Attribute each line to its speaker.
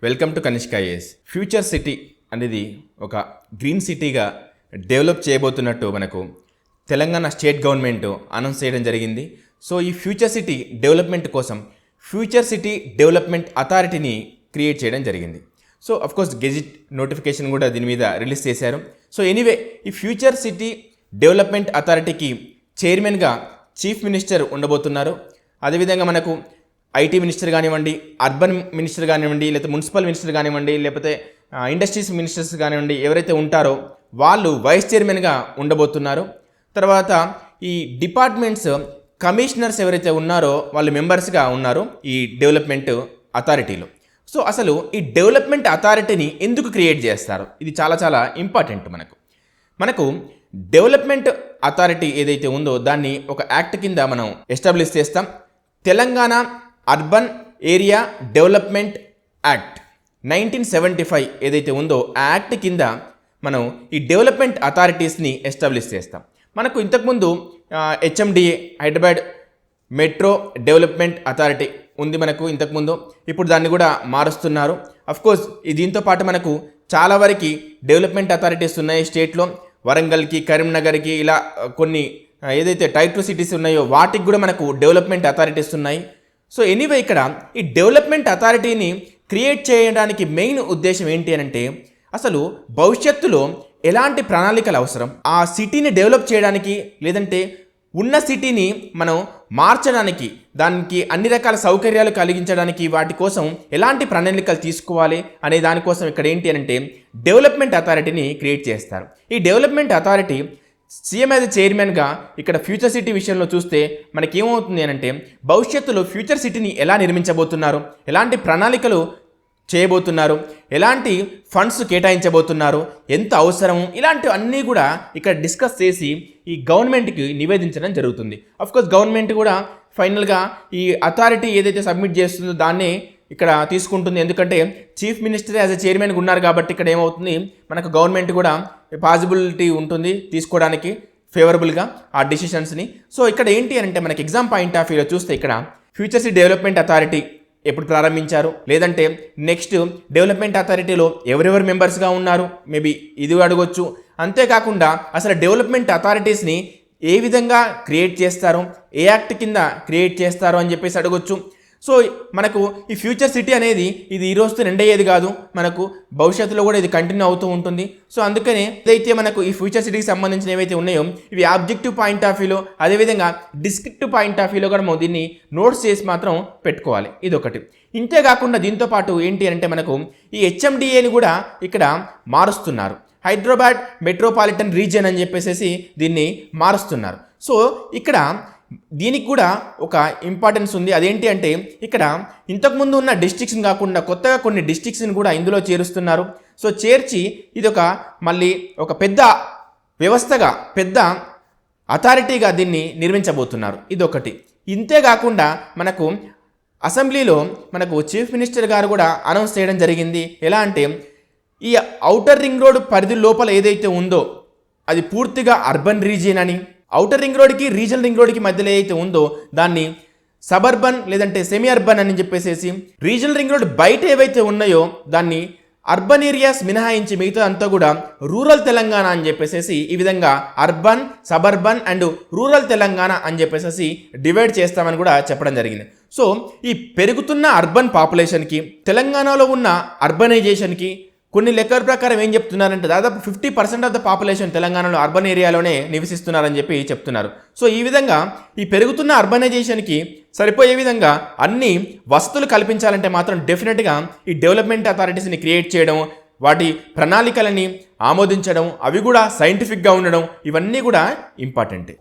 Speaker 1: Welcome to Kanishka IAS. Future city అనేది ఒక green సిటీగా డెవలప్ చేయబోతున్నట్టు మనకు తెలంగాణ స్టేట్ గవర్నమెంట్ అనౌన్స్ చేయడం జరిగింది. సో ఈ ఫ్యూచర్ సిటీ డెవలప్మెంట్ కోసం ఫ్యూచర్ సిటీ డెవలప్మెంట్ అథారిటీని క్రియేట్ చేయడం జరిగింది. సో అఫ్కోర్స్ గెజిట్ నోటిఫికేషన్ కూడా దీని మీద రిలీజ్ చేశారు. సో ఎనీవే ఈ ఫ్యూచర్ సిటీ డెవలప్మెంట్ అథారిటీకి చైర్మన్గా చీఫ్ మినిస్టర్ ఉండబోతున్నారు. అదేవిధంగా మనకు ఐటీ మినిస్టర్ కానివ్వండి, అర్బన్ మినిస్టర్ కానివ్వండి, లేకపోతే మున్సిపల్ మినిస్టర్ కానివ్వండి, లేకపోతే ఇండస్ట్రీస్ మినిస్టర్స్ కానివ్వండి, ఎవరైతే ఉంటారో వాళ్ళు వైస్ చైర్మన్గా ఉండబోతున్నారు. తర్వాత ఈ డిపార్ట్మెంట్స్ కమిషనర్స్ ఎవరైతే ఉన్నారో వాళ్ళు మెంబర్స్గా ఉన్నారు ఈ డెవలప్మెంట్ అథారిటీలో. సో అసలు ఈ డెవలప్మెంట్ అథారిటీని ఎందుకు క్రియేట్ చేస్తారు, ఇది చాలా చాలా ఇంపార్టెంట్. మనకు డెవలప్మెంట్ అథారిటీ ఏదైతే ఉందో దాన్ని ఒక యాక్ట్ కింద మనం ఎస్టాబ్లిష్ చేస్తాం. Telangana urban area development act 1975 ఏదైతే ఉందో ఆ యాక్ట్ కింద మనం ఈ డెవలప్మెంట్ అథారిటీస్ని ఎస్టాబ్లిష్ చేస్తాం. మనకు ఇంతకుముందు HMDA Hyderabad metro development authority ఉంది మనకు ఇంతకుముందు. ఇప్పుడు దాన్ని కూడా మారుస్తున్నారు. అఫ్కోర్స్ దీంతో పాటు మనకు చాలా వరకు డెవలప్మెంట్ అథారిటీస్ ఉన్నాయి స్టేట్లో. వరంగల్కి, కరీంనగర్కి, ఇలా కొన్ని ఏదైతే టైప్ 2 సిటీస్ ఉన్నాయో వాటికి కూడా మనకు డెవలప్మెంట్ అథారిటీస్ ఉన్నాయి. సో ఎనీవే ఇక్కడ ఈ డెవలప్మెంట్ అథారిటీని క్రియేట్ చేయడానికి మెయిన్ ఉద్దేశం ఏంటి అని అంటే, అసలు భవిష్యత్తులో ఎలాంటి ప్రణాళికలు అవసరం, ఆ సిటీని డెవలప్ చేయడానికి, లేదంటే ఉన్న సిటీని మనం మార్చడానికి, దానికి అన్ని రకాల సౌకర్యాలు కలిగించడానికి వాటి కోసం ఎలాంటి ప్రణాళికలు తీసుకోవాలి అనే దానికోసం ఇక్కడ ఏంటి అని అంటే డెవలప్మెంట్ అథారిటీని క్రియేట్ చేస్తారు. ఈ డెవలప్మెంట్ అథారిటీ సీఎం యాజ్ చైర్మన్గా ఇక్కడ ఫ్యూచర్ సిటీ విషయంలో చూస్తే మనకి ఏమవుతుంది అని అంటే, భవిష్యత్తులో ఫ్యూచర్ సిటీని ఎలా నిర్మించబోతున్నారు, ఎలాంటి ప్రణాళికలు చేయబోతున్నారు, ఎలాంటి ఫండ్స్ కేటాయించబోతున్నారు, ఎంత అవసరము, ఇలాంటివి అన్నీ కూడా ఇక్కడ డిస్కస్ చేసి ఈ గవర్నమెంట్కి నివేదించడం జరుగుతుంది. అఫ్కోర్స్ గవర్నమెంట్ కూడా ఫైనల్గా ఈ అథారిటీ ఏదైతే సబ్మిట్ చేస్తుందో దాన్నే ఇక్కడ తీసుకుంటుంది. ఎందుకంటే చీఫ్ మినిస్టర్ యాజ్ ఎ చైర్మన్గా ఉన్నారు కాబట్టి ఇక్కడ ఏమవుతుంది, మనకు గవర్నమెంట్ కూడా పాసిబిలిటీ ఉంటుంది తీసుకోవడానికి ఫేవరబుల్గా ఆ డిసిషన్స్ని. సో ఇక్కడ ఏంటి అంటే మనకి ఎగ్జామ్ పాయింట్ ఆఫ్ వ్యూలో చూస్తే ఇక్కడ ఫ్యూచర్ సిటీ డెవలప్మెంట్ అథారిటీ ఎప్పుడు ప్రారంభించారు, లేదంటే నెక్స్ట్ డెవలప్మెంట్ అథారిటీలో ఎవరెవరు మెంబర్స్గా ఉన్నారు, మేబీ ఇది అడగొచ్చు. అంతేకాకుండా అసలు డెవలప్మెంట్ అథారిటీస్ని ఏ విధంగా క్రియేట్ చేస్తారో, ఏ యాక్ట్ కింద క్రియేట్ చేస్తారో అని చెప్పేసి అడగొచ్చు. సో మనకు ఈ ఫ్యూచర్ సిటీ అనేది ఇది ఈ రోజుతో ఎండ్ అయ్యేది కాదు, మనకు భవిష్యత్తులో కూడా ఇది కంటిన్యూ అవుతూ ఉంటుంది. సో అందుకనే ఏదైతే మనకు ఈ ఫ్యూచర్ సిటీకి సంబంధించిన ఏవైతే ఉన్నాయో ఇవి ఆబ్జెక్టివ్ పాయింట్ ఆఫ్ వ్యూలో, అదేవిధంగా డిస్క్రిప్టివ్ పాయింట్ ఆఫ్ వ్యూలో కూడా మనం దీన్ని నోట్స్ చేసి మాత్రం పెట్టుకోవాలి. ఇదొకటి. ఇంతేకాకుండా దీంతో పాటు ఏంటి అంటే మనకు ఈ HMDAని కూడా ఇక్కడ మారుస్తున్నారు. హైదరాబాద్ మెట్రోపాలిటన్ రీజియన్ అని చెప్పేసి దీన్ని మారుస్తున్నారు. సో ఇక్కడ దీనికి కూడా ఒక ఇంపార్టెన్స్ ఉంది. అదేంటి అంటే ఇక్కడ ఇంతకుముందు ఉన్న డిస్ట్రిక్ట్స్ని కాకుండా కొత్తగా కొన్ని డిస్ట్రిక్ట్స్ని కూడా ఇందులో చేరుస్తున్నారు. సో చేర్చి ఇది మళ్ళీ ఒక పెద్ద వ్యవస్థగా, పెద్ద అథారిటీగా దీన్ని నిర్మించబోతున్నారు. ఇదొకటి. ఇంతేకాకుండా మనకు అసెంబ్లీలో మనకు చీఫ్ మినిస్టర్ గారు కూడా అనౌన్స్ చేయడం జరిగింది. ఎలా అంటే ఈ ఔటర్ రింగ్ రోడ్ పరిధి లోపల ఏదైతే ఉందో అది పూర్తిగా అర్బన్ రీజియన్ అని, ఔటర్ రింగ్ రోడ్కి రీజనల్ రింగ్ రోడ్కి మధ్యలో ఏదైతే ఉందో దాన్ని సబర్బన్ లేదంటే సెమీ అర్బన్ అని చెప్పేసి, రీజనల్ రింగ్ రోడ్ బయట ఏవైతే ఉన్నాయో దాన్ని అర్బన్ ఏరియాస్ మినహాయించి మిగతా అంతా కూడా రూరల్ తెలంగాణ అని చెప్పేసి ఈ విధంగా urban, suburban and rural Telangana అని చెప్పేసి డివైడ్ చేస్తామని కూడా చెప్పడం జరిగింది. సో ఈ పెరుగుతున్న అర్బన్ పాపులేషన్కి, తెలంగాణలో ఉన్న అర్బనైజేషన్కి కొన్ని లెక్కల ప్రకారం ఏం చెప్తున్నారంటే దాదాపు 50% ఆఫ్ ద పాపులేషన్ తెలంగాణలో అర్బన్ ఏరియాలోనే నివసిస్తున్నారని చెప్పి చెప్తున్నారు. సో ఈ విధంగా ఈ పెరుగుతున్న అర్బనైజేషన్కి సరిపోయే విధంగా అన్ని వసతులు కల్పించాలంటే మాత్రం డెఫినెట్గా ఈ డెవలప్మెంట్ అథారిటీస్ని క్రియేట్ చేయడం, వాటి ప్రణాళికలని ఆమోదించడం, అవి కూడా సైంటిఫిక్గా ఉండడం, ఇవన్నీ కూడా ఇంపార్టెంటే.